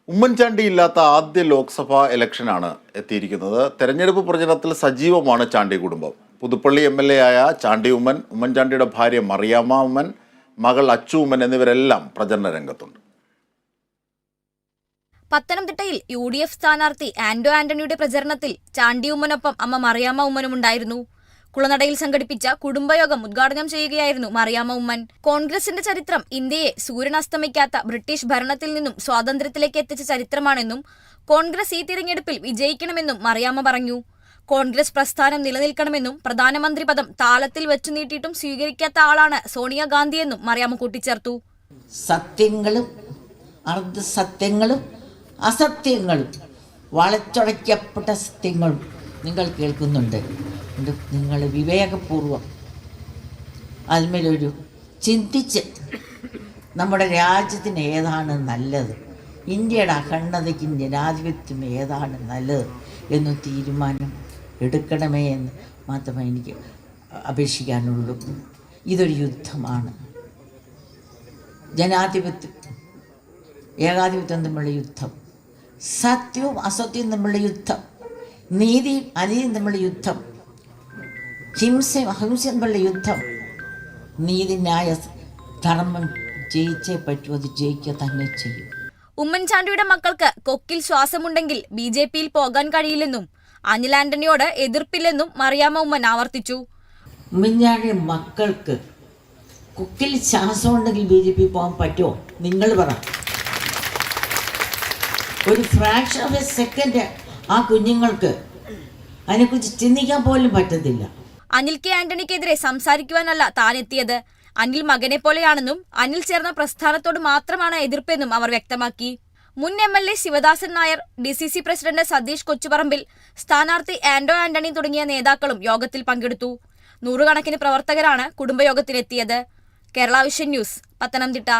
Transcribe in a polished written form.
ഉമ്മൻചാണ്ടി ഇല്ലാത്ത ആദ്യ ലോക്സഭാ ഇലക്ഷനാണ് എത്തിയിരിക്കുന്നത്. തെരഞ്ഞെടുപ്പ് പ്രചരണത്തിൽ സജീവമാണ് ചാണ്ടി കുടുംബം. പുതുപ്പള്ളി MLA ആയ ചാണ്ടി ഉമ്മൻ, ഉമ്മൻചാണ്ടിയുടെ ഭാര്യ മറിയാമ്മ ഉമ്മൻ, മകൾ അച്ചു ഉമ്മൻ എന്നിവരെല്ലാം പ്രചരണ രംഗത്തുണ്ട്. പത്തനംതിട്ടയിൽ UDF സ്ഥാനാർത്ഥി ആന്റോ ആന്റണിയുടെ പ്രചരണത്തിൽ ചാണ്ടി ഉമ്മനൊപ്പം അമ്മ മറിയാമ്മ ഉമ്മനും ഉണ്ടായിരുന്നു. കുളനടയിൽ സംഘടിപ്പിച്ച കുടുംബയോഗം ഉദ്ഘാടനം ചെയ്യുകയായിരുന്നു മറിയാമ്മ ഉമ്മൻ. കോൺഗ്രസിന്റെ ചരിത്രം ഇന്ത്യയെ സൂര്യൻ അസ്തമിക്കാത്ത ബ്രിട്ടീഷ് ഭരണത്തിൽ നിന്നും സ്വാതന്ത്ര്യത്തിലേക്ക് എത്തിച്ച ചരിത്രമാണെന്നും കോൺഗ്രസ് ഈ തിരഞ്ഞെടുപ്പിൽ വിജയിക്കണമെന്നും മറിയാമ്മ പറഞ്ഞു. കോൺഗ്രസ് പ്രസ്ഥാനം നിലനിൽക്കണമെന്നും പ്രധാനമന്ത്രി പദം താളത്തിൽ വെച്ചു നീട്ടിയിട്ടും സ്വീകരിക്കാത്ത ആളാണ് സോണിയാഗാന്ധിയെന്നും മറിയാമ്മ കൂട്ടിച്ചേർത്തു. സത്യങ്ങളും അർദ്ധസത്യങ്ങളും അസത്യങ്ങളും വളച്ചൊടയ്ക്കപ്പെട്ട സത്യങ്ങളും നിങ്ങൾ കേൾക്കുന്നുണ്ട്. നിങ്ങൾ വിവേകപൂർവം അതിന്മേലൊരു ചിന്തിച്ച് നമ്മുടെ രാജ്യത്തിന് ഏതാണ് നല്ലത്, ഇന്ത്യയുടെ അഖണ്ഡതയ്ക്കും ജനാധിപത്യം ഏതാണ് നല്ലത് എന്ന് തീരുമാനം എടുക്കണമേ എന്ന് മാത്രമേ എനിക്ക് അപേക്ഷിക്കാനുള്ളൂ. ഇതൊരു യുദ്ധമാണ്. ജനാധിപത്യം ഏകാധിപത്യം തമ്മിലുള്ള യുദ്ധം, സത്യവും അസത്യവും തമ്മിലുള്ള യുദ്ധം, നീതിയും അനീതിയും തമ്മിലുള്ള യുദ്ധം, ഹിംസയും അഹിംസയും തമ്മിലുള്ള യുദ്ധം. നീതി ന്യായ ധർമ്മം ജയിച്ചേ പറ്റൂ, അത് ജയിക്കുക തന്നെ ചെയ്യും. ഉമ്മൻചാണ്ടിയുടെ മക്കൾക്ക് കൊക്കിൽ ശ്വാസമുണ്ടെങ്കിൽ BJPയിൽ പോകാൻ കഴിയില്ലെന്നും അനിൽ ആന്റണിയോട് എതിർപ്പില്ലെന്നും മറിയാമ്മ ഉമ്മൻ ആവർത്തിച്ചു. ഉമ്മൻചാണ്ടിയുടെ മക്കൾക്ക് കൊക്കിൽ ശ്വാസമുണ്ടെങ്കിൽ BJP പോകാൻ പറ്റുമോ? നിങ്ങൾ പറ. ഒരു ഫ്രാക്ഷൻ ഓഫ് എ സെക്കൻഡ് ആ കുഞ്ഞുങ്ങൾക്ക് അതിനെക്കുറിച്ച് ചിന്തിക്കാൻ പോലും പറ്റത്തില്ല. അനിൽ K. ആന്റണിക്കെതിരെ സംസാരിക്കുവാനല്ല താൻ എത്തിയത്. അനിൽ മകനെ പോലെയാണെന്നും അനിൽ ചേർന്ന പ്രസ്ഥാനത്തോട് മാത്രമാണ് എതിർപ്പെന്നും അവർ വ്യക്തമാക്കി. മുൻ MLA Sivadasan Nair, DCC president Satheesh Kochuparambil, സ്ഥാനാർത്ഥി ആന്റോ ആന്റണി തുടങ്ങിയ നേതാക്കളും യോഗത്തിൽ പങ്കെടുത്തു. നൂറുകണക്കിന് പ്രവർത്തകരാണ് കുടുംബയോഗത്തിലെത്തിയത്. Kerala vision news, Pathanamthitta.